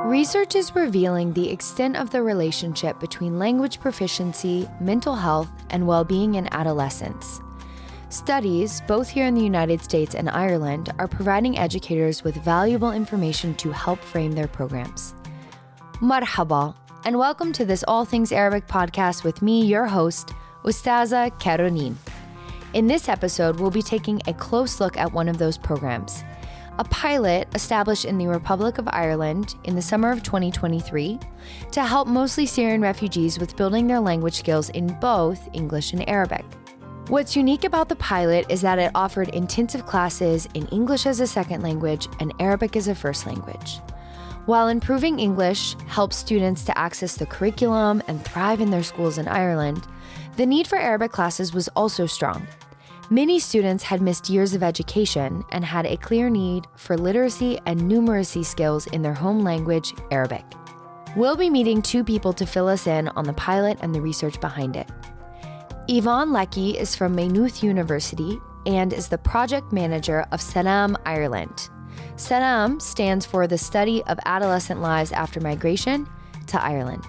Research is revealing the extent of the relationship between language proficiency, mental health, and well-being in adolescents. Studies, both here in the United States and Ireland, are providing educators with valuable information to help frame their programs. Marhaba, and welcome to this All Things Arabic podcast with me, your host, Ustaza Caroline. In this episode, we'll be taking a close look at one of those programs, a pilot established in the Republic of Ireland in the summer of 2023 to help mostly Syrian refugees with building their language skills in both English and Arabic. What's unique about the pilot is that it offered intensive classes in English as a second language and Arabic as a first language. While improving English helps students to access the curriculum and thrive in their schools in Ireland, the need for Arabic classes was also strong. Many students had missed years of education and had a clear need for literacy and numeracy skills in their home language, Arabic. We'll be meeting two people to fill us in on the pilot and the research behind it. Yvonne Leckey is from Maynooth University and is the project manager of SALaM Ireland. SALaM stands for the study of adolescent lives after migration to Ireland.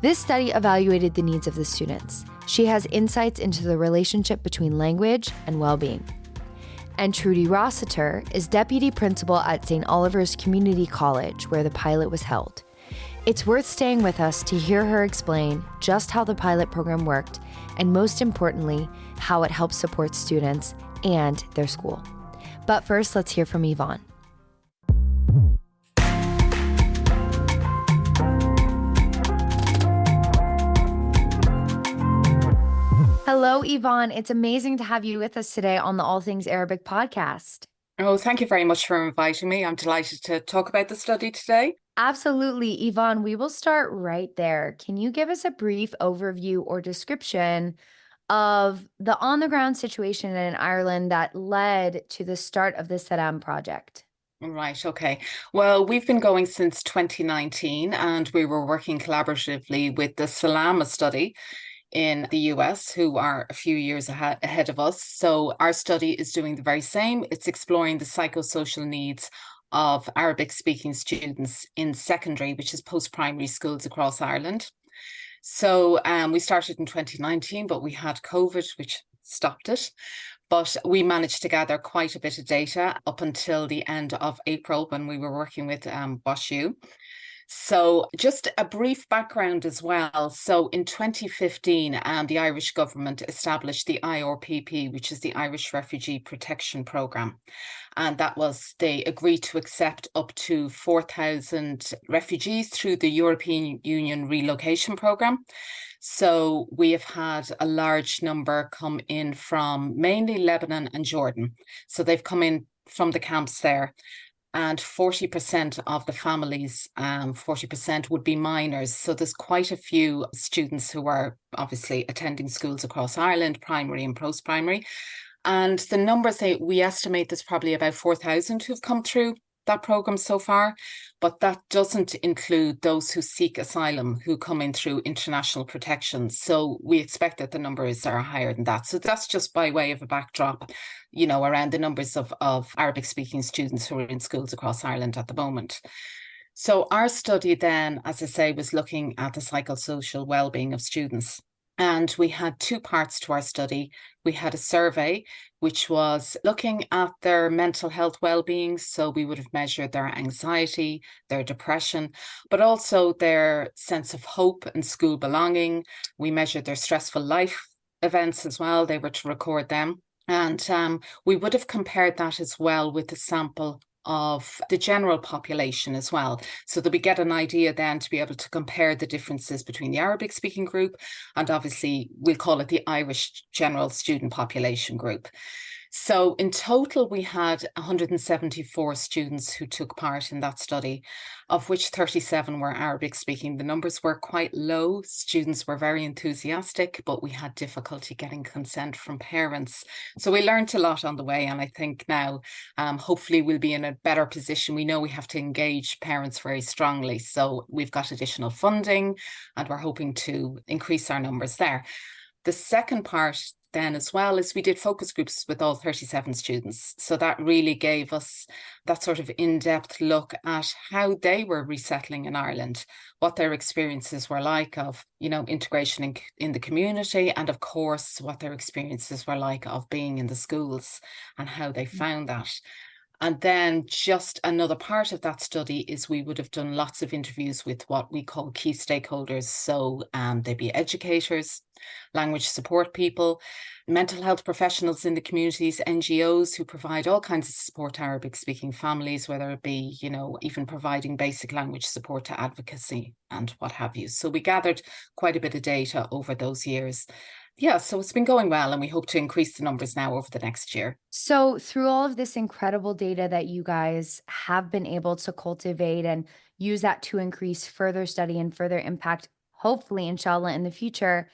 This study evaluated the needs of the students. She has insights into the relationship between language and well-being. And Trudy Rossiter is deputy principal at St. Oliver's Community College, where the pilot was held. It's worth staying with us to hear her explain just how the pilot program worked, and most importantly, how it helps support students and their school. But first, let's hear from Yvonne. Hello, Yvonne. It's amazing to have you with us today on the All Things Arabic podcast. Oh, thank you very much for inviting me. I'm delighted to talk about the study today. Absolutely. Yvonne, we will start right there. Can you give us a brief overview or description of the on-the-ground situation in Ireland that led to the start of the SALaM project? Right, okay. Well, we've been going since 2019 and we were working collaboratively with the SALaM Study in the US, who are a few years ahead of us. So our study is doing the very same. It's exploring the psychosocial needs of Arabic-speaking students in secondary, which is post-primary schools across Ireland. So we started in 2019, but we had COVID, which stopped it. But we managed to gather quite a bit of data up until the end of April when we were working with WashU. So just a brief background as well. So in 2015, the Irish government established the IRPP, which is the Irish Refugee Protection Programme. And that was, they agreed to accept up to 4,000 refugees through the European Union Relocation Programme. So we have had a large number come in from mainly Lebanon and Jordan. So they've come in from the camps there. And 40% of the families, 40% would be minors. So there's quite a few students who are obviously attending schools across Ireland, primary and post-primary. And the numbers, we estimate there's probably about 4,000 who've come through that programme so far, but that doesn't include those who seek asylum, who come in through international protection. So we expect that the numbers are higher than that. So that's just by way of a backdrop, you know, around the numbers of Arabic-speaking students who are in schools across Ireland at the moment. So our study then, as I say, was looking at the psychosocial well-being of students. And we had two parts to our study. We had a survey, which was looking at their mental health well-being. So we would have measured their anxiety, their depression, but also their sense of hope and school belonging. We measured their stressful life events as well. They were to record them. And we would have compared that as well with the sample of the general population as well, so that we get an idea then to be able to compare the differences between the Arabic speaking group and obviously we'll call it the Irish general student population group. So in total, we had 174 students who took part in that study, of which 37 were Arabic speaking. The numbers were quite low. Students were very enthusiastic, but we had difficulty getting consent from parents. So we learned a lot on the way. And I think now, hopefully we'll be in a better position. We know we have to engage parents very strongly. So we've got additional funding and we're hoping to increase our numbers there. The second part then as well is we did focus groups with all 37 students. So that really gave us that sort of in-depth look at how they were resettling in Ireland, what their experiences were like of, integration in the community, and of course, what their experiences were like of being in the schools and how they found that. And then just another part of that study is we would have done lots of interviews with what we call key stakeholders. So they'd be educators, language support people, mental health professionals in the communities, NGOs who provide all kinds of support to Arabic speaking families, whether it be, even providing basic language support to advocacy and what have you. So we gathered quite a bit of data over those years. Yeah, so it's been going well, and we hope to increase the numbers now over the next year. So, through all of this incredible data that you guys have been able to cultivate and use that to increase further study and further impact, hopefully, inshallah, in the future,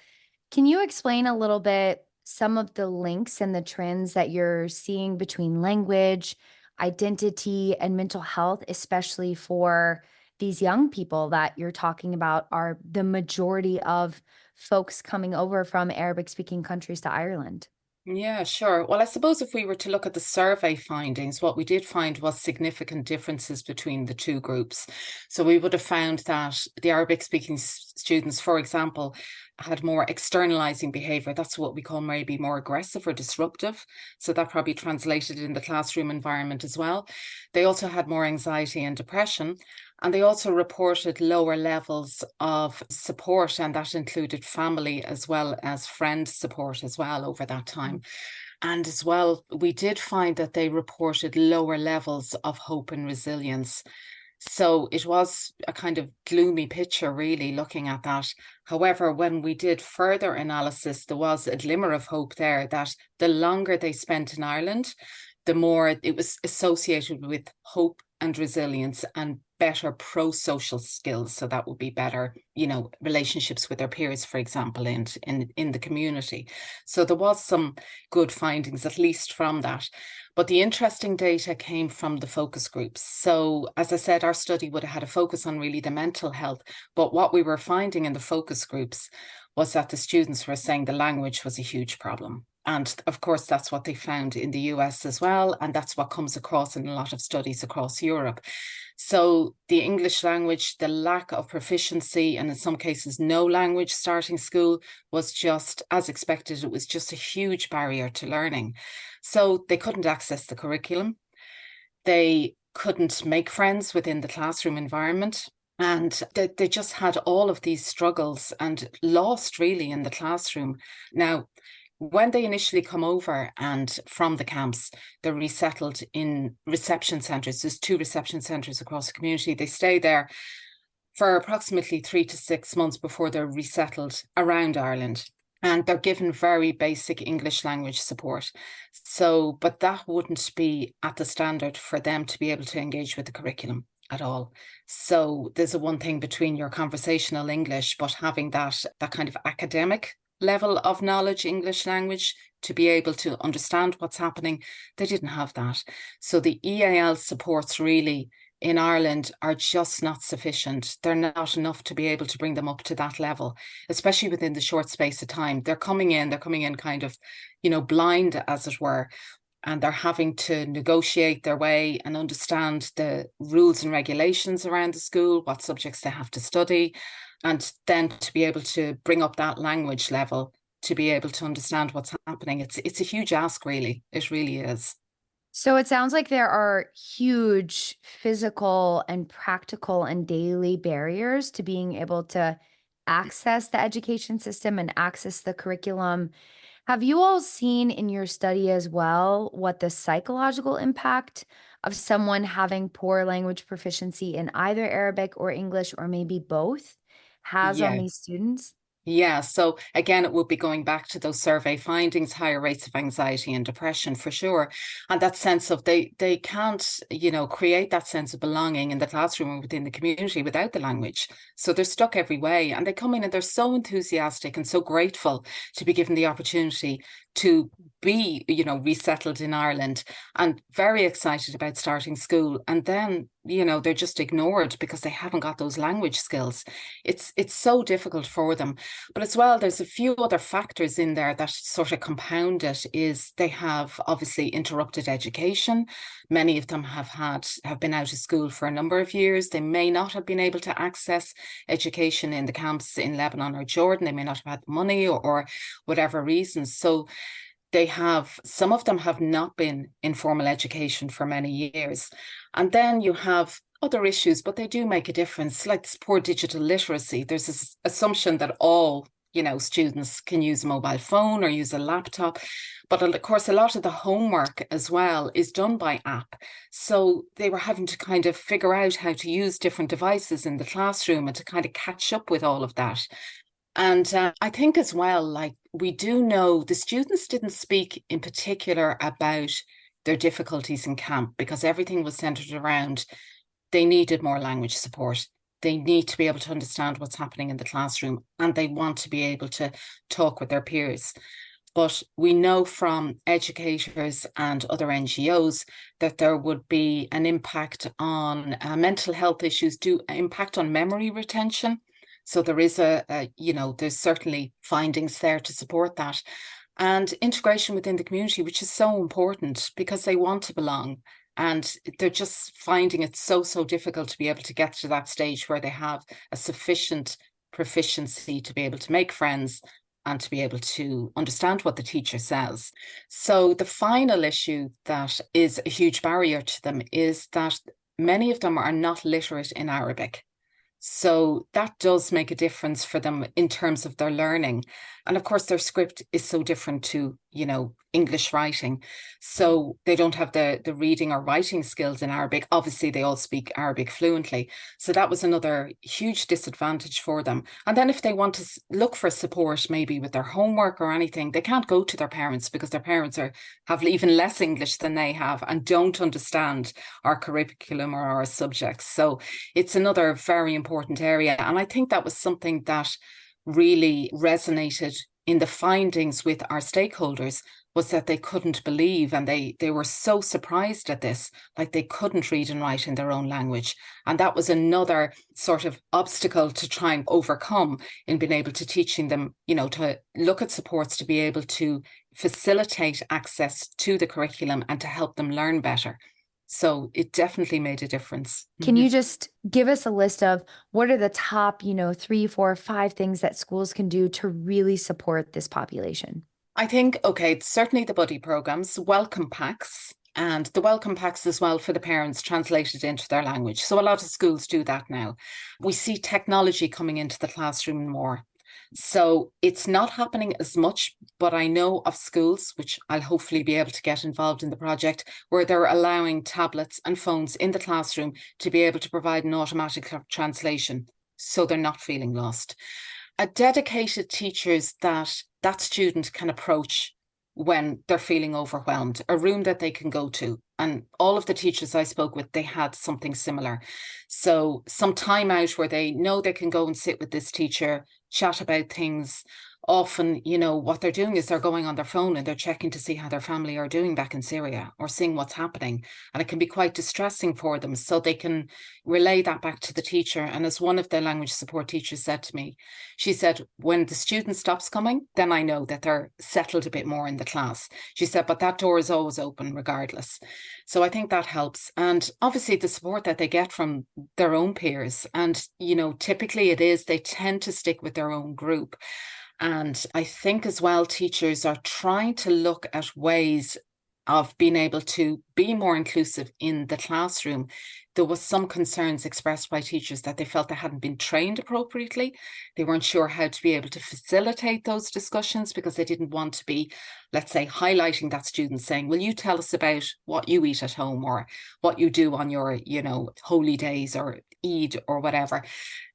can you explain a little bit some of the links and the trends that you're seeing between language, identity, and mental health, especially for these young people that you're talking about are the majority of folks coming over from Arabic speaking countries to Ireland? Yeah, sure. Well, I suppose if we were to look at the survey findings, what we did find was significant differences between the two groups. So we would have found that the Arabic speaking students, for example, had more externalizing behavior. That's what we call maybe more aggressive or disruptive. So that probably translated in the classroom environment as well. They also had more anxiety and depression. And they also reported lower levels of support, and that included family as well as friend support as well over that time. And as well, we did find that they reported lower levels of hope and resilience. So it was a kind of gloomy picture, really, looking at that. However, when we did further analysis, there was a glimmer of hope there that the longer they spent in Ireland, the more it was associated with hope and resilience and better pro-social skills. So that would be better, relationships with their peers, for example, and in the community. So there was some good findings, at least from that. But the interesting data came from the focus groups. So as I said, our study would have had a focus on really the mental health. But what we were finding in the focus groups was that the students were saying the language was a huge problem. And of course, that's what they found in the US as well. And that's what comes across in a lot of studies across Europe. So the English language, the lack of proficiency, and in some cases, no language starting school was just as expected. It was just a huge barrier to learning. So they couldn't access the curriculum. They couldn't make friends within the classroom environment. And they just had all of these struggles and lost really in the classroom. Now, when they initially come over and from the camps, they're resettled in reception centres. There's 2 reception centres across the community. They stay there for approximately 3 to 6 months before they're resettled around Ireland. And they're given very basic English language support. So, but that wouldn't be at the standard for them to be able to engage with the curriculum at all. So there's a one thing between your conversational English, but having that kind of academic level of knowledge, English language, to be able to understand what's happening, they didn't have that. So the EAL supports really in Ireland are just not sufficient. They're not enough to be able to bring them up to that level, especially within the short space of time. They're coming in kind of, blind, as it were, and they're having to negotiate their way and understand the rules and regulations around the school, what subjects they have to study, and then to be able to bring up that language level to be able to understand what's happening. It's a huge ask, really. It really is. So it sounds like there are huge physical and practical and daily barriers to being able to access the education system and access the curriculum. Have you all seen in your study as well what the psychological impact of someone having poor language proficiency in either Arabic or English, or maybe both, has on Yeah. these students? Yeah, so again, it would be going back to those survey findings, higher rates of anxiety and depression for sure. And that sense of they can't, create that sense of belonging in the classroom or within the community without the language. So they're stuck every way. And they come in and they're so enthusiastic and so grateful to be given the opportunity to be, resettled in Ireland and very excited about starting school. And then, they're just ignored because they haven't got those language skills. It's so difficult for them. But as well, there's a few other factors in there that sort of compound it. Is they have obviously interrupted education. Many of them have been out of school for a number of years. They may not have been able to access education in the camps in Lebanon or Jordan. They may not have had the money or whatever reasons. So some of them have not been in formal education for many years. And then you have other issues, but they do make a difference, like this poor digital literacy. There's this assumption that all, students can use a mobile phone or use a laptop. But of course, a lot of the homework as well is done by app. So they were having to kind of figure out how to use different devices in the classroom and to kind of catch up with all of that. And I think as well, like we do know the students didn't speak in particular about their difficulties in camp because everything was centered around they needed more language support. They need to be able to understand what's happening in the classroom and they want to be able to talk with their peers. But we know from educators and other NGOs that there would be an impact on mental health issues, do impact on memory retention. So there is there's certainly findings there to support that. And integration within the community, which is so important because they want to belong. And they're just finding it so difficult to be able to get to that stage where they have a sufficient proficiency to be able to make friends and to be able to understand what the teacher says. So the final issue that is a huge barrier to them is that many of them are not literate in Arabic. So that does make a difference for them in terms of their learning. And of course, their script is so different to, English writing. So they don't have the reading or writing skills in Arabic. Obviously, they all speak Arabic fluently. So that was another huge disadvantage for them. And then if they want to look for support, maybe with their homework or anything, they can't go to their parents because their parents have even less English than they have and don't understand our curriculum or our subjects. So it's another very important area. And I think that was something that really resonated in the findings with our stakeholders, was that they couldn't believe and they were so surprised at this, like they couldn't read and write in their own language. And that was another sort of obstacle to try and overcome in being able to teaching them, to look at supports to be able to facilitate access to the curriculum and to help them learn better. So it definitely made a difference. Can you just give us a list of what are the top, 3, 4, 5 things that schools can do to really support this population? I think, certainly the buddy programs, welcome packs, and the welcome packs as well for the parents translated into their language. So a lot of schools do that now. We see technology coming into the classroom more. So it's not happening as much, but I know of schools, which I'll hopefully be able to get involved in the project, where they're allowing tablets and phones in the classroom to be able to provide an automatic translation so they're not feeling lost. A dedicated teachers that student can approach when they're feeling overwhelmed, a room that they can go to. And all of the teachers I spoke with, they had something similar. So some time out where they know they can go and sit with this teacher, chat about things. Often, what they're doing is they're going on their phone and they're checking to see how their family are doing back in Syria or seeing what's happening. And it can be quite distressing for them. So they can relay that back to the teacher. And as one of the language support teachers said to me, she said, when the student stops coming, then I know that they're settled a bit more in the class. She said, but that door is always open regardless. So I think that helps. And obviously the support that they get from their own peers. And, typically they tend to stick with their own group. And I think as well, teachers are trying to look at ways of being able to be more inclusive in the classroom. There was some concerns expressed by teachers that they felt they hadn't been trained appropriately. They weren't sure how to be able to facilitate those discussions because they didn't want to be, let's say, highlighting that student saying, will you tell us about what you eat at home or what you do on your, holy days or Eid or whatever.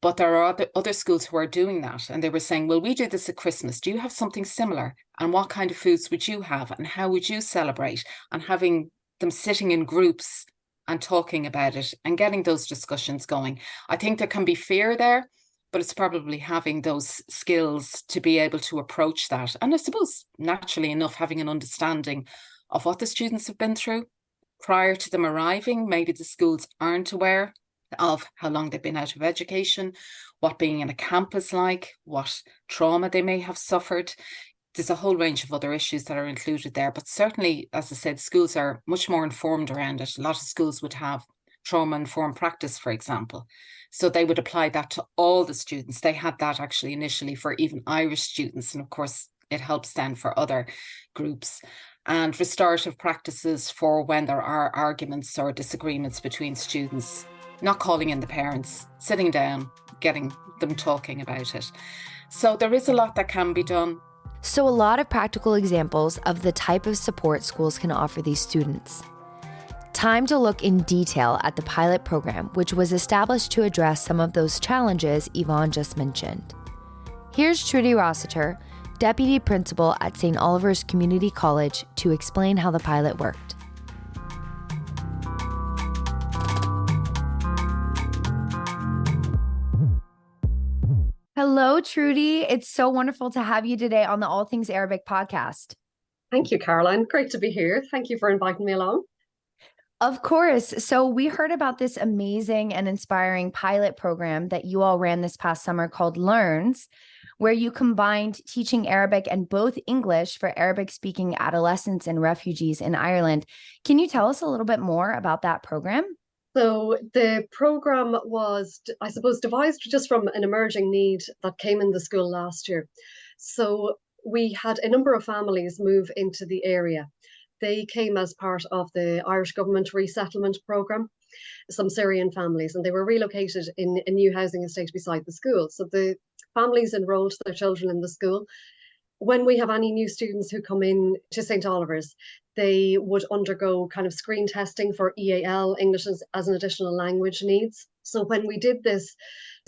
But there are other schools who are doing that. And they were saying, well, we do this at Christmas. Do you have something similar? And what kind of foods would you have? And how would you celebrate? And having them sitting in groups and talking about it and getting those discussions going. I think there can be fear there, but it's probably having those skills to be able to approach that. And I suppose, naturally enough, having an understanding of what the students have been through prior to them arriving. Maybe the schools aren't aware of how long they've been out of education, what being in a camp is like, what trauma they may have suffered. There's a whole range of other issues that are included there. But certainly, as I said, schools are much more informed around it. A lot of schools would have trauma-informed practice, for example. So they would apply that to all the students. They had that actually initially for even Irish students. And of course, it helps then for other groups. And restorative practices for when there are arguments or disagreements between students, not calling in the parents, sitting down, getting them talking about it. So there is a lot that can be done. So a lot of practical examples of the type of support schools can offer these students. Time to look in detail at the pilot program, which was established to address some of those challenges Yvonne just mentioned. Here's Trudy Rossiter, Deputy Principal at St. Oliver's Community College, to explain how the pilot worked. Hello, Trudy. It's so wonderful to have you today on the All Things Arabic podcast. Thank you, Caroline. Great to be here. Thank you for inviting me along. Of course. So we heard about this amazing and inspiring pilot program that you all ran this past summer called Learns, where you combined teaching Arabic and both English for Arabic-speaking adolescents and refugees in Ireland. Can you tell us a little bit more about that program? So the program was, I suppose, devised just from an emerging need that came in the school last year. So we had a number of families move into the area. They came as part of the Irish government resettlement program, some Syrian families, and they were relocated in a new housing estate beside the school. So the families enrolled their children in the school. When we have any new students who come in to St. Oliver's, they would undergo kind of screen testing for EAL, English as an additional language needs. So when we did this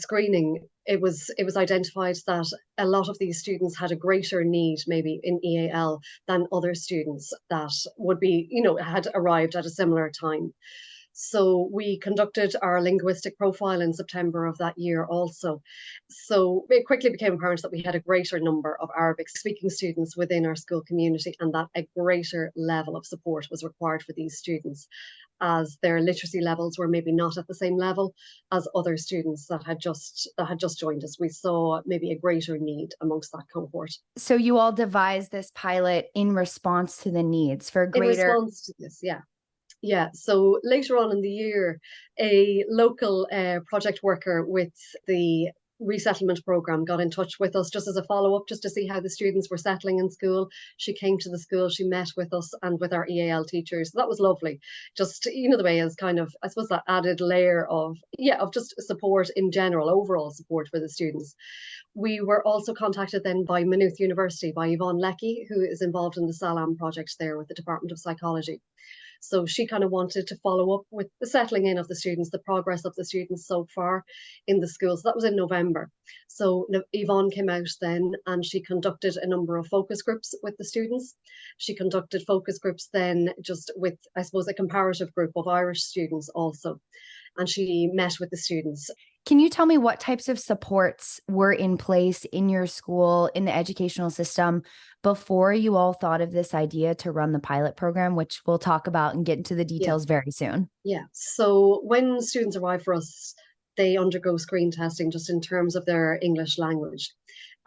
screening, it was identified that a lot of these students had a greater need maybe in EAL than other students that would be, had arrived at a similar time. So we conducted our linguistic profile in September of that year also. So it quickly became apparent that we had a greater number of Arabic speaking students within our school community, and that a greater level of support was required for these students, as their literacy levels were maybe not at the same level as other students that had just joined us. We saw maybe a greater need amongst that cohort. So you all devised this pilot in response to the needs for greater... In response to this, yeah. Yeah, so later on in the year, a local project worker with the resettlement program got in touch with us just as a follow-up, just to see how the students were settling in school. She came to the school, she met with us and with our EAL teachers. That was lovely. Just, the way is kind of, I suppose, that added layer of just support in general, overall support for the students. We were also contacted then by Maynooth University, by Yvonne Leckey, who is involved in the SALaM project there with the Department of Psychology. So she kind of wanted to follow up with the settling in of the students, the progress of the students so far in the schools. That was in November. So Yvonne came out then and she conducted a number of focus groups with the students. She conducted focus groups then just with, I suppose, a comparative group of Irish students also. And she met with the students. Can you tell me what types of supports were in place in your school, in the educational system, before you all thought of this idea to run the pilot program, which we'll talk about and get into the details very soon? Yeah, so when students arrive for us, they undergo screen testing just in terms of their English language.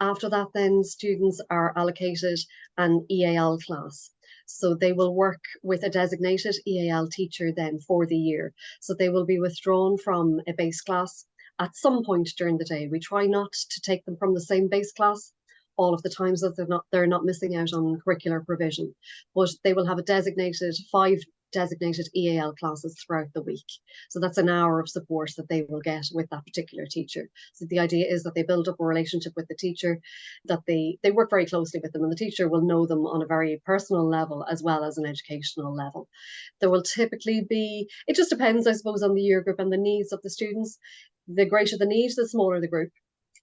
After that, then students are allocated an EAL class. So they will work with a designated EAL teacher then for the year. So they will be withdrawn from a base class at some point during the day. We try not to take them from the same base class all of the times that they're not missing out on curricular provision, but they will have a 5 designated EAL classes throughout the week. So that's an hour of support that they will get with that particular teacher. So the idea is that they build up a relationship with the teacher, that they work very closely with them, and the teacher will know them on a very personal level as well as an educational level. There will typically be, it just depends, I suppose, on the year group and the needs of the students. The greater the need, the smaller the group.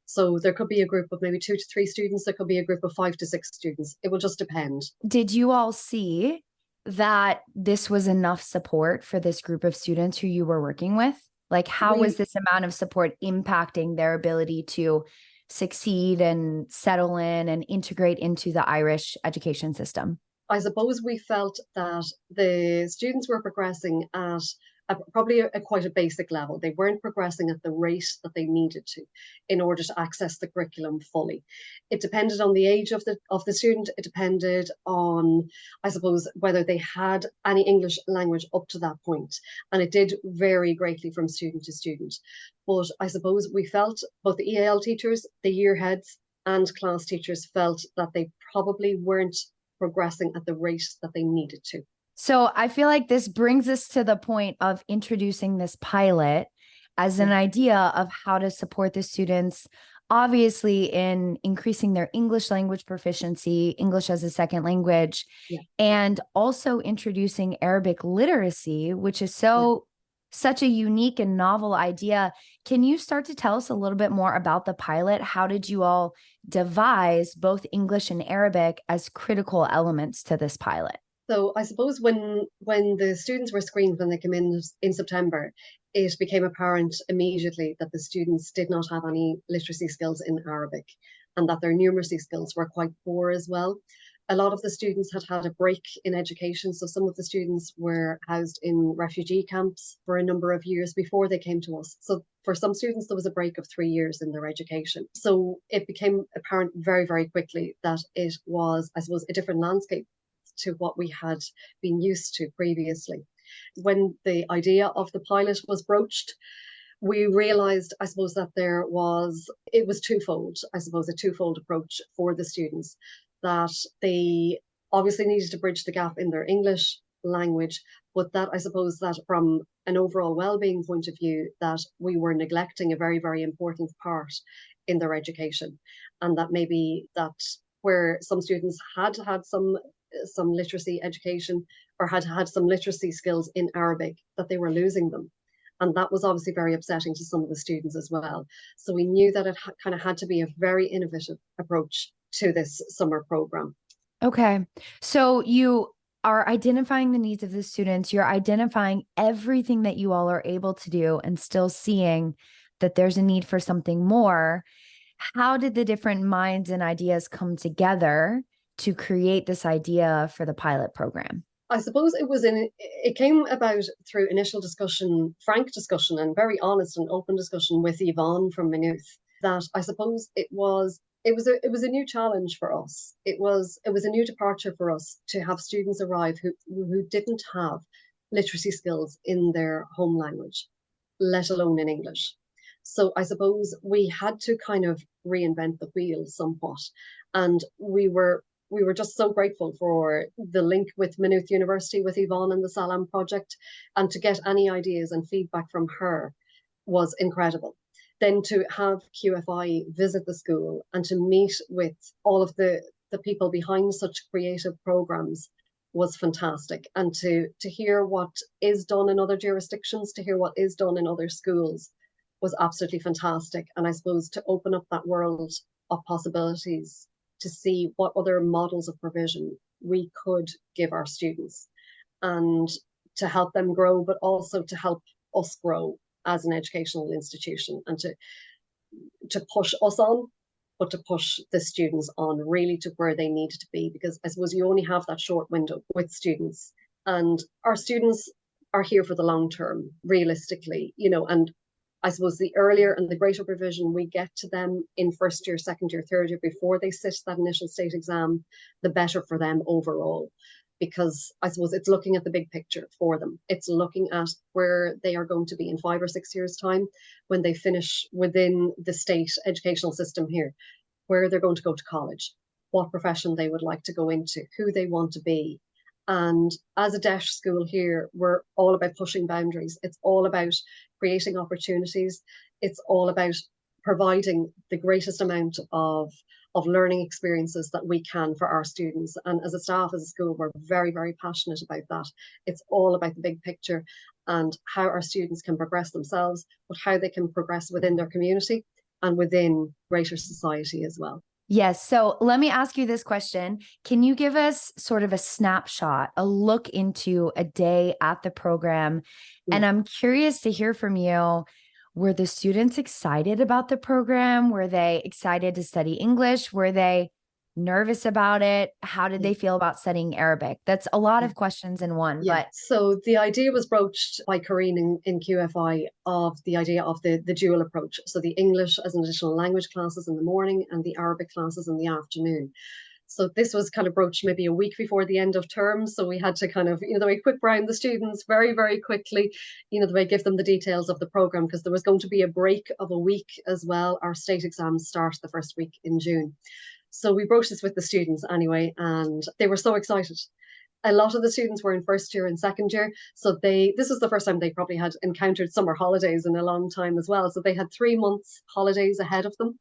So there could be a group of maybe 2 to 3 students. There could be a group of 5 to 6 students. It will just depend. Did you all see that this was enough support for this group of students who you were working with? Like, how was this amount of support impacting their ability to succeed and settle in and integrate into the Irish education system? I suppose we felt that the students were progressing at probably quite a basic level. They weren't progressing at the rate that they needed to in order to access the curriculum fully. It depended on the age of the student. It depended on, I suppose, whether they had any English language up to that point. And it did vary greatly from student to student. But I suppose we felt, both the EAL teachers, the year heads, and class teachers felt that they probably weren't progressing at the rate that they needed to. So I feel like this brings us to the point of introducing this pilot as an idea of how to support the students, obviously in increasing their English language proficiency, English as a second language, and also introducing Arabic literacy, which is such a unique and novel idea. Can you start to tell us a little bit more about the pilot? How did you all devise both English and Arabic as critical elements to this pilot? So I suppose when the students were screened when they came in September, it became apparent immediately that the students did not have any literacy skills in Arabic, and that their numeracy skills were quite poor as well. A lot of the students had had a break in education, so some of the students were housed in refugee camps for a number of years before they came to us. So for some students, there was a break of 3 years in their education. So it became apparent very, very quickly that it was, I suppose, a different landscape to what we had been used to previously. When the idea of the pilot was broached, we realized, I suppose, that it was twofold, I suppose, a twofold approach for the students, that they obviously needed to bridge the gap in their English language, but that I suppose that from an overall well-being point of view, that we were neglecting a very, very important part in their education. And that maybe that where some students had some literacy education or had some literacy skills in Arabic, that they were losing them. And that was obviously very upsetting to some of the students as well. So we knew that it kind of had to be a very innovative approach to this summer program. Okay. So you are identifying the needs of the students. You're identifying everything that you all are able to do and still seeing that there's a need for something more. How did the different minds and ideas come together to create this idea for the pilot program? I suppose it came about through initial discussion, frank discussion, and very honest and open discussion with Yvonne from Maynooth. That I suppose it was a new challenge for us. It was a new departure for us to have students arrive who didn't have literacy skills in their home language, let alone in English. So I suppose we had to kind of reinvent the wheel somewhat, and we were just so grateful for the link with Maynooth University, with Yvonne and the SALaM project, and to get any ideas and feedback from her was incredible. Then to have QFI visit the school and to meet with all of the people behind such creative programs was fantastic. And to hear what is done in other jurisdictions, to hear what is done in other schools was absolutely fantastic. And I suppose to open up that world of possibilities, to see what other models of provision we could give our students and to help them grow, but also to help us grow as an educational institution, and to push us on, but to push the students on really to where they need to be. Because I suppose you only have that short window with students, and our students are here for the long term, realistically, and I suppose the earlier and the greater provision we get to them in first year, second year, third year, before they sit that initial state exam, the better for them overall. Because I suppose it's looking at the big picture for them. It's looking at where they are going to be in 5 or 6 years' time when they finish within the state educational system here, where they're going to go to college, what profession they would like to go into, who they want to be. And as a DEIS school here, we're all about pushing boundaries. It's all about creating opportunities. It's all about providing the greatest amount of learning experiences that we can for our students. And as a staff, as a school, we're very, very passionate about that. It's all about the big picture and how our students can progress themselves, but how they can progress within their community and within greater society as well. Yes. So let me ask you this question. Can you give us sort of a snapshot, a look into a day at the program? And I'm curious to hear from you. Were the students excited about the program? Were they excited to study English? Were they nervous about it? How did they feel about studying Arabic? That's a lot of questions in one, Yeah. but So the idea was broached by Corrine in QFI of the idea of the dual approach. So the English as an additional language classes in the morning and the Arabic classes in the afternoon. So this was kind of broached maybe a week before the end of term. So we had to kind of, the way quick brown the students very, very quickly, the way give them the details of the program, because there was going to be a break of a week as well. Our state exams start the first week in June. So we broached this with the students anyway, and they were so excited. A lot of the students were in first year and second year. So this was the first time they probably had encountered summer holidays in a long time as well. So they had 3 months holidays ahead of them.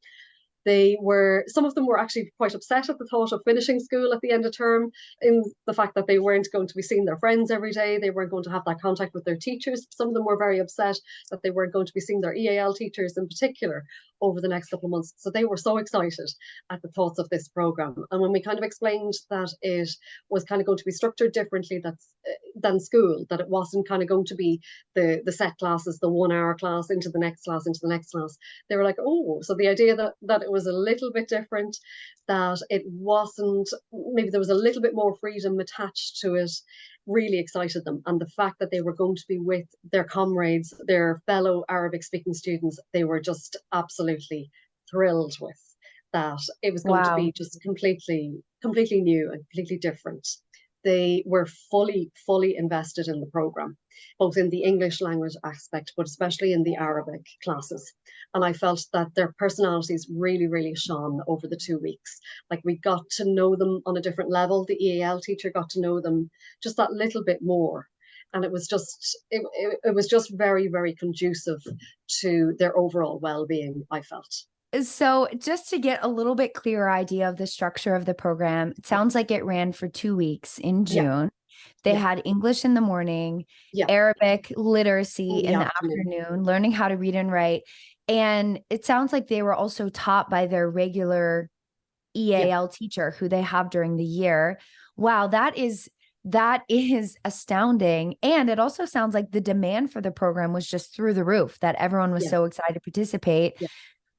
Some of them were actually quite upset at the thought of finishing school at the end of term, in the fact that they weren't going to be seeing their friends every day. They weren't going to have that contact with their teachers. Some of them were very upset that they weren't going to be seeing their EAL teachers in particular over the next couple of months. So they were so excited at the thoughts of this program. And when we kind of explained that it was kind of going to be structured differently than school, that it wasn't kind of going to be the set classes, the 1 hour class into the next class, they were like, oh, so the idea that it was a little bit different, that it wasn't, maybe there was a little bit more freedom attached to it, really excited them. And the fact that they were going to be with their comrades, their fellow Arabic speaking students, they were just absolutely thrilled with that. It was going to be just completely new and completely different. They were fully invested in the program, both in the English language aspect, but especially in the Arabic classes. And I felt that their personalities really shone over the 2 weeks. Like, we got to know them on a different level. The EAL teacher got to know them just that little bit more. And it was just very conducive to their overall well-being, I felt. So just to get a little bit clearer idea of the structure of the program, it sounds like it ran for 2 weeks in June. They had English in the morning, Arabic literacy in the afternoon, learning how to read and write. And it sounds like they were also taught by their regular EAL teacher who they have during the year. Wow, that is astounding. And it also sounds like the demand for the program was just through the roof, that everyone was so excited to participate.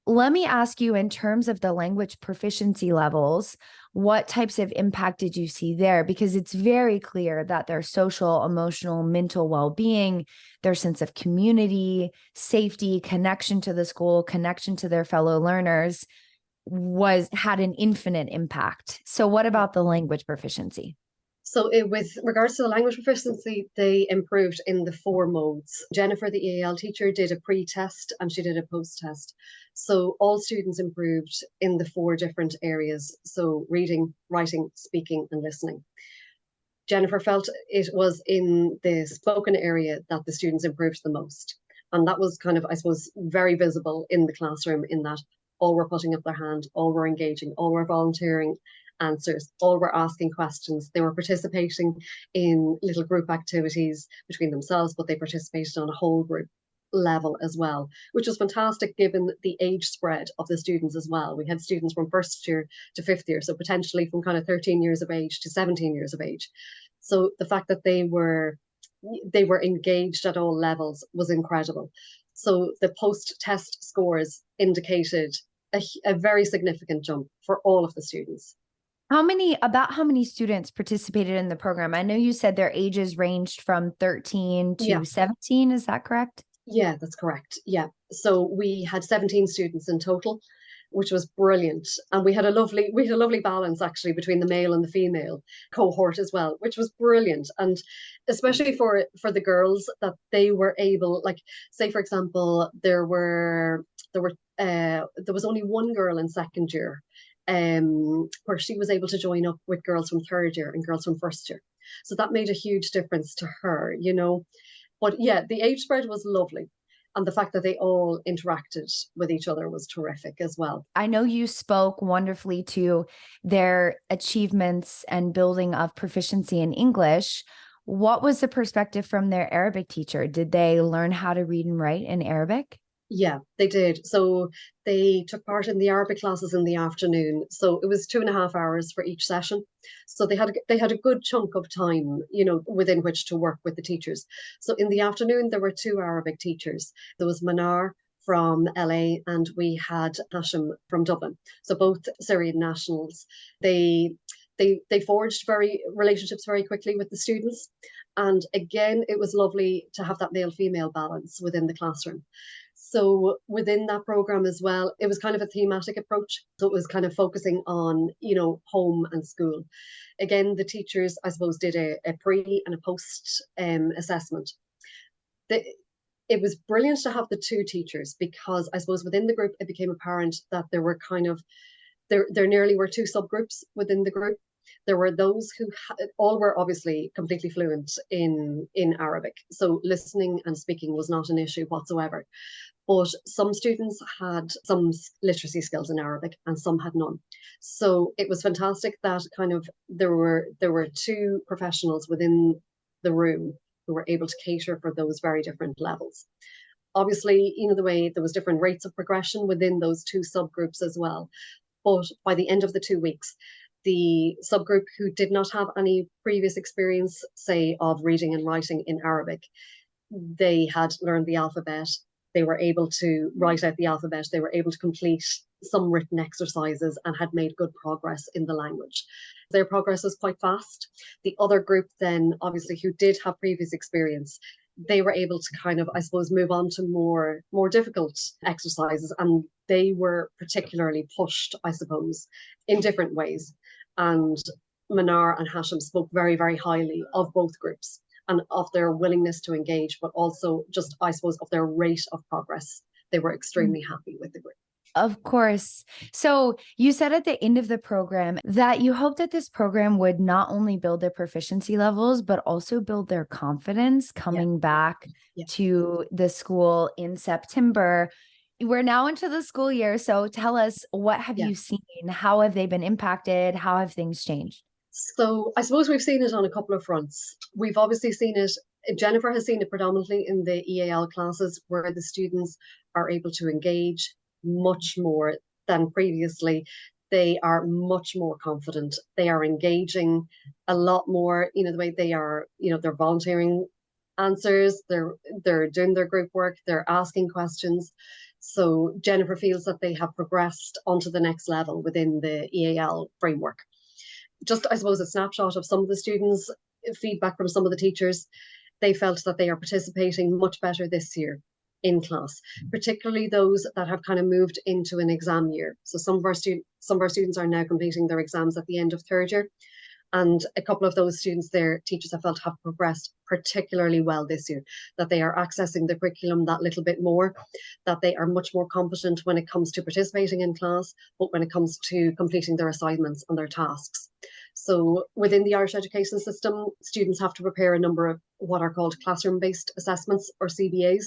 Let me ask you, in terms of the language proficiency levels, what types of impact did you see there? Because it's very clear that their social, emotional, mental well-being, their sense of community, safety, connection to the school, connection to their fellow learners had an infinite impact. So what about the language proficiency? So with regards to the language proficiency, they improved in the 4 modes. Jennifer, the EAL teacher, did a pre-test and she did a post-test. So all students improved in the 4 different areas. So reading, writing, speaking, and listening. Jennifer felt it was in the spoken area that the students improved the most. And that was kind of, I suppose, very visible in the classroom, in that all were putting up their hand, all were engaging, all were volunteering answers, all were asking questions. They were participating in little group activities between themselves, but they participated on a whole group level as well, which was fantastic given the age spread of the students as well. We had students from first year to fifth year, so potentially from kind of 13 years of age to 17 years of age. So the fact that they were engaged at all levels was incredible. So the post-test scores indicated a very significant jump for all of the students. How many students participated in the program? I know you said their ages ranged from 13 to 17. Is that correct? Yeah, that's correct. Yeah. So we had 17 students in total, which was brilliant. And we had a lovely balance actually between the male and the female cohort as well, which was brilliant. And especially for the girls, that they were able, like, say for example, there was only one girl in second year where she was able to join up with girls from third year and girls from first year. So that made a huge difference to her, But yeah, the age spread was lovely. And the fact that they all interacted with each other was terrific as well. I know you spoke wonderfully to their achievements and building of proficiency in English. What was the perspective from their Arabic teacher? Did they learn how to read and write in Arabic? Yeah, they did. So they took part in the Arabic classes in the afternoon. So it was 2.5 hours for each session. So they had a good chunk of time, within which to work with the teachers. So in the afternoon there were two Arabic teachers. There was Manar from LA and we had Hashim from Dublin. So both Syrian nationals. They they forged very relationships very quickly with the students. And again, it was lovely to have that male female balance within the classroom. So within that program as well, it was kind of a thematic approach. So it was kind of focusing on, home and school. Again, the teachers, I suppose, did a pre and a post assessment. The, it was brilliant to have the two teachers because I suppose within the group, it became apparent that there were there nearly were two subgroups within the group. There were those who all were obviously completely fluent in Arabic. So listening and speaking was not an issue whatsoever. But some students had some literacy skills in Arabic and some had none. So it was fantastic that kind of there were two professionals within the room who were able to cater for those very different levels. Obviously, the way there was different rates of progression within those two subgroups as well. But by the end of the 2 weeks, the subgroup who did not have any previous experience, say, of reading and writing in Arabic, they had learned the alphabet. They were able to write out the alphabet. They were able to complete some written exercises and had made good progress in the language. Their progress was quite fast. The other group then, obviously, who did have previous experience, they were able to kind of, I suppose, move on to more difficult exercises. And they were particularly pushed, I suppose, in different ways. And Manar and Hashim spoke very, very highly of both groups and of their willingness to engage, but also just, I suppose, of their rate of progress. They were extremely happy with the group. Of course. So you said at the end of the program that you hope that this program would not only build their proficiency levels, but also build their confidence coming back to the school in September. We're now into the school year. So tell us, what have you seen? How have they been impacted? How have things changed? So I suppose we've seen it on a couple of fronts. We've obviously seen it, Jennifer has seen it predominantly in the EAL classes where the students are able to engage much more than previously. They are much more confident. They are engaging a lot more, the way they are, they're volunteering answers, they're doing their group work, they're asking questions. So Jennifer feels that they have progressed onto the next level within the EAL framework. Just, I suppose, a snapshot of some of the students, feedback from some of the teachers, they felt that they are participating much better this year in class, particularly those that have kind of moved into an exam year. So some of our students are now completing their exams at the end of third year. And a couple of those students, their teachers have felt have progressed particularly well this year, that they are accessing the curriculum that little bit more, that they are much more competent when it comes to participating in class, but when it comes to completing their assignments and their tasks. So within the Irish education system, students have to prepare a number of what are called classroom-based assessments, or CBAs.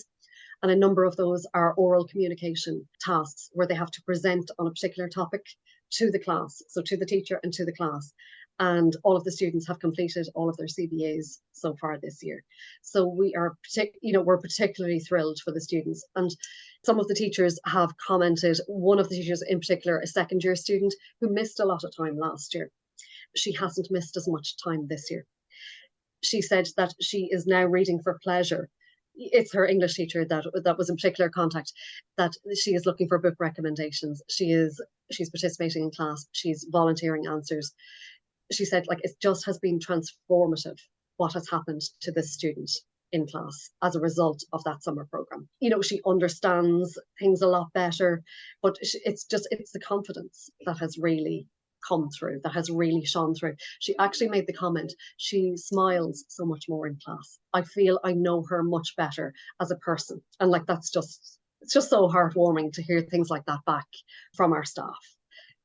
And a number of those are oral communication tasks where they have to present on a particular topic to the class, so to the teacher and to the class. And all of the students have completed all of their CBAs so far this year. So we're particularly thrilled for the students. And some of the teachers have commented, one of the teachers in particular, a second year student who missed a lot of time last year. She hasn't missed as much time this year. She said that she is now reading for pleasure. It's her English teacher that was in particular contact, that she is looking for book recommendations. She's participating in class. She's volunteering answers. She said, it just has been transformative what has happened to this student in class as a result of that summer program. She understands things a lot better, but it's the confidence that has really come through, that has really shone through. She actually made the comment, she smiles so much more in class. I feel I know her much better as a person. And it's just so heartwarming to hear things like that back from our staff.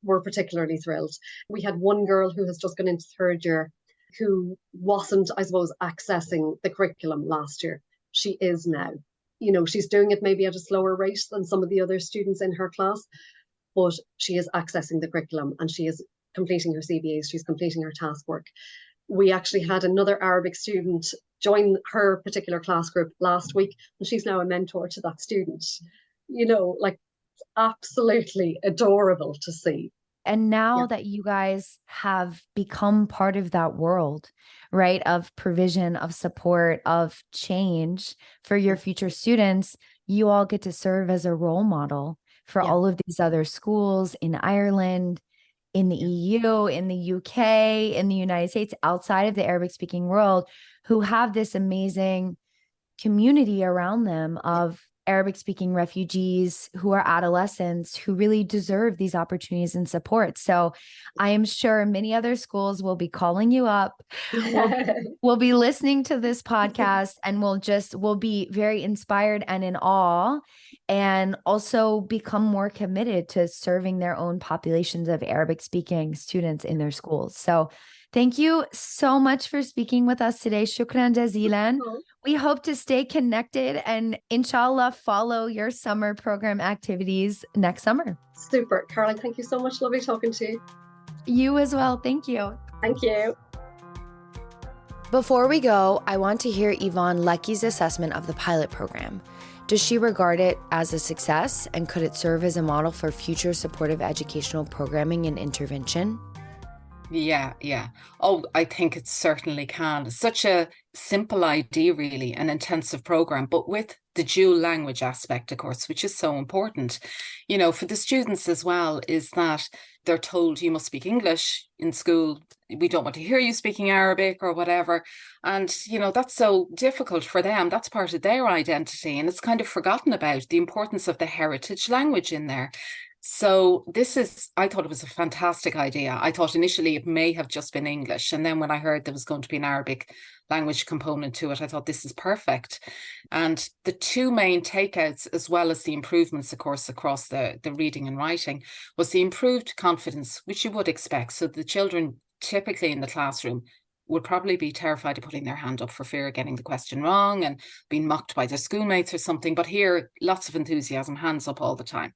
We're particularly thrilled. We had one girl who has just gone into third year who wasn't, I suppose, accessing the curriculum last year. She is now. She's doing it maybe at a slower rate than some of the other students in her class, but she is accessing the curriculum and she is completing her CBAs, she's completing her task work. We actually had another Arabic student join her particular class group last week, and she's now a mentor to that student. like absolutely adorable to see. And now Yeah. that you guys have become part of that world, right, of provision, of support, of change for your future students, you all get to serve as a role model for Yeah. all of these other schools in Ireland, in the EU, in the UK, in the United States, outside of the Arabic speaking world, who have this amazing community around them of Arabic speaking refugees who are adolescents who really deserve these opportunities and support. So I am sure many other schools will be calling you up. We'll be listening to this podcast and we'll be very inspired and in awe, and also become more committed to serving their own populations of Arabic speaking students in their schools. So thank you so much for speaking with us today. Shukran jazilan. We hope to stay connected and inshallah follow your summer program activities next summer. Super. Caroline, thank you so much. Lovely talking to you. You as well. Thank you. Thank you. Before we go, I want to hear Yvonne Leckey's assessment of the pilot program. Does she regard it as a success, and could it serve as a model for future supportive educational programming and intervention? Yeah. Oh, I think it certainly can. Such a simple idea, really, an intensive program, but with the dual language aspect, of course, which is so important, for the students as well, is that they're told you must speak English in school. We don't want to hear you speaking Arabic or whatever. And, that's so difficult for them. That's part of their identity. And it's kind of forgotten about the importance of the heritage language in there. So I thought it was a fantastic idea. I thought initially it may have just been English. And then when I heard there was going to be an Arabic language component to it, I thought this is perfect. And the two main takeouts, as well as the improvements, of course, across the reading and writing, was the improved confidence, which you would expect. So the children typically in the classroom would probably be terrified of putting their hand up for fear of getting the question wrong and being mocked by their schoolmates or something. But here, lots of enthusiasm, hands up all the time.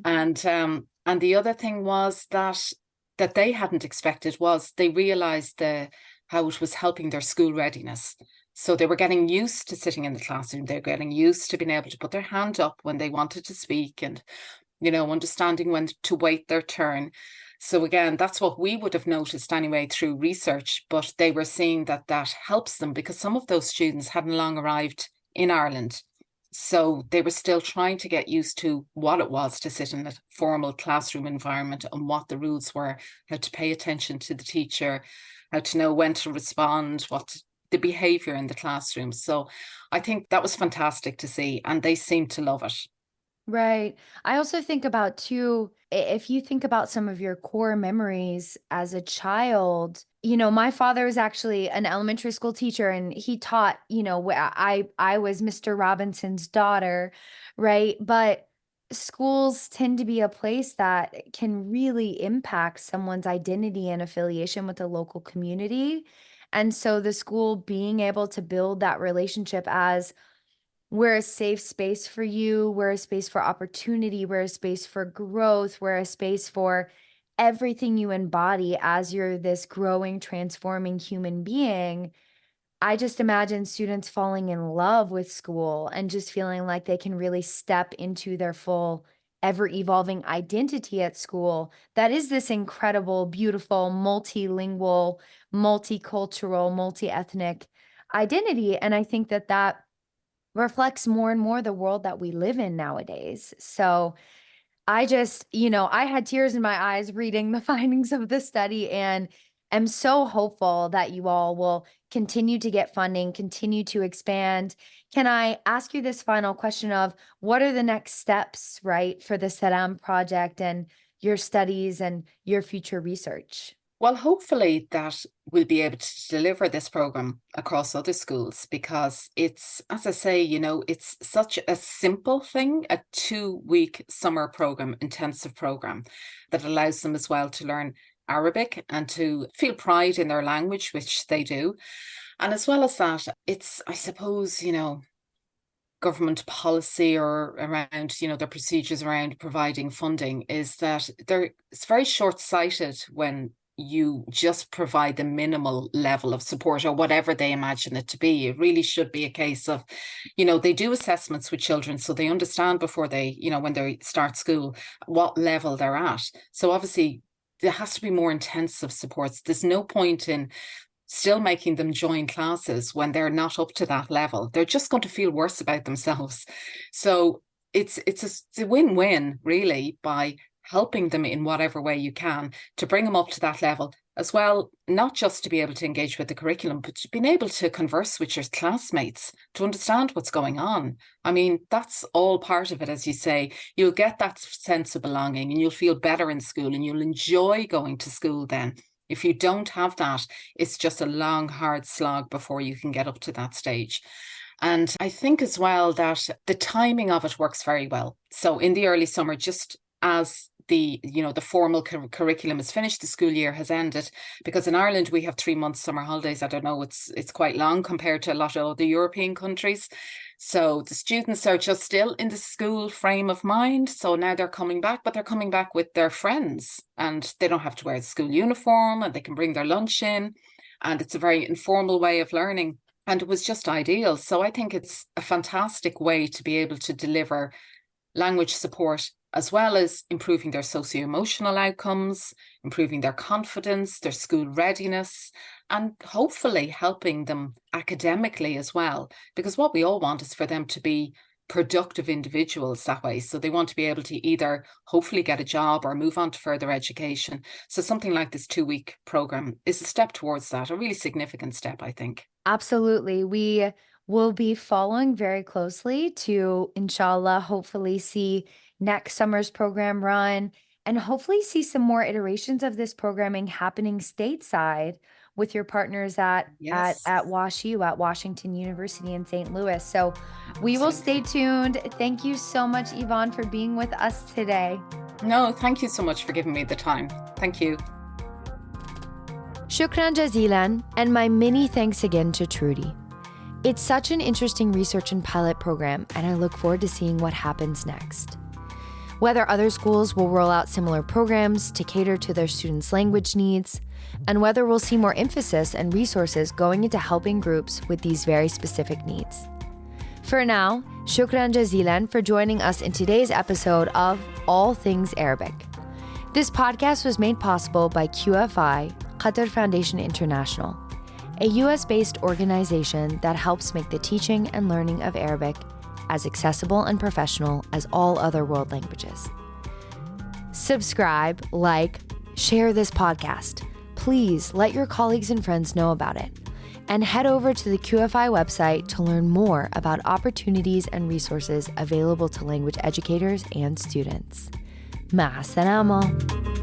And the other thing was that they hadn't expected was they realized how it was helping their school readiness. So they were getting used to sitting in the classroom. They're getting used to being able to put their hand up when they wanted to speak, and understanding when to wait their turn. So again, that's what we would have noticed anyway through research, but they were seeing that helps them because some of those students hadn't long arrived in Ireland. So they were still trying to get used to what it was to sit in a formal classroom environment and what the rules were, how to pay attention to the teacher, how to know when to respond, what the behavior in the classroom. So I think that was fantastic to see, and they seemed to love it. Right. I also think about too, if you think about some of your core memories as a child, my father was actually an elementary school teacher, and he taught, I was Mr. Robinson's daughter, right? But schools tend to be a place that can really impact someone's identity and affiliation with the local community. And so the school being able to build that relationship as we're a safe space for you, we're a space for opportunity, we're a space for growth, we're a space for everything you embody as you're this growing, transforming human being. I just imagine students falling in love with school and just feeling like they can really step into their full, ever evolving identity at school. That is this incredible, beautiful, multilingual, multicultural, multi-ethnic identity. And I think that reflects more and more the world that we live in nowadays. So I just, I had tears in my eyes reading the findings of the study, and am so hopeful that you all will continue to get funding, continue to expand. Can I ask you this final question of what are the next steps, right, for the SALaM project and your studies and your future research? Well, hopefully that we'll be able to deliver this program across other schools, because it's, as I say, it's such a simple thing, a 2-week summer program, intensive program that allows them as well to learn Arabic and to feel pride in their language, which they do. And as well as that, it's, I suppose, government policy or around, their procedures around providing funding is that it's very short-sighted when you just provide the minimal level of support or whatever they imagine it to be. It really should be a case of, they do assessments with children so they understand before they, when they start school, what level they're at. So obviously there has to be more intensive supports. There's no point in still making them join classes when they're not up to that level. They're just going to feel worse about themselves. So it's a win-win, really, by helping them in whatever way you can to bring them up to that level as well, not just to be able to engage with the curriculum, but to being able to converse with your classmates, to understand what's going on. I mean, that's all part of it, as you say. You'll get that sense of belonging and you'll feel better in school and you'll enjoy going to school then. If you don't have that, it's just a long, hard slog before you can get up to that stage. And I think as well that the timing of it works very well. So in the early summer, just as the formal curriculum is finished, the school year has ended, because in Ireland we have 3 months summer holidays. I don't know, it's quite long compared to a lot of other European countries. So the students are just still in the school frame of mind. So now they're coming back, but they're coming back with their friends and they don't have to wear the school uniform and they can bring their lunch in. And it's a very informal way of learning. And it was just ideal. So I think it's a fantastic way to be able to deliver language support, as well as improving their socio-emotional outcomes, improving their confidence, their school readiness, and hopefully helping them academically as well. Because what we all want is for them to be productive individuals that way. So they want to be able to either hopefully get a job or move on to further education. So something like this 2-week program is a step towards that, a really significant step, I think. Absolutely. We will be following very closely to, inshallah, hopefully see next summer's program run and hopefully see some more iterations of this programming happening stateside with your partners at WashU, at Washington University in St. Louis. So we will stay tuned. Thank you so much, Yvonne, for being with us today. No, thank you so much for giving me the time. Thank you. Shukran jazilan, and my many thanks again to Trudy. It's such an interesting research and pilot program, and I look forward to seeing what happens next. Whether other schools will roll out similar programs to cater to their students' language needs, and whether we'll see more emphasis and resources going into helping groups with these very specific needs. For now, shukran jazilan for joining us in today's episode of All Things Arabic. This podcast was made possible by QFI, Qatar Foundation International, a US-based organization that helps make the teaching and learning of Arabic as accessible and professional as all other world languages. Subscribe, like, share this podcast. Please let your colleagues and friends know about it. And head over to the QFI website to learn more about opportunities and resources available to language educators and students. مع السلامة.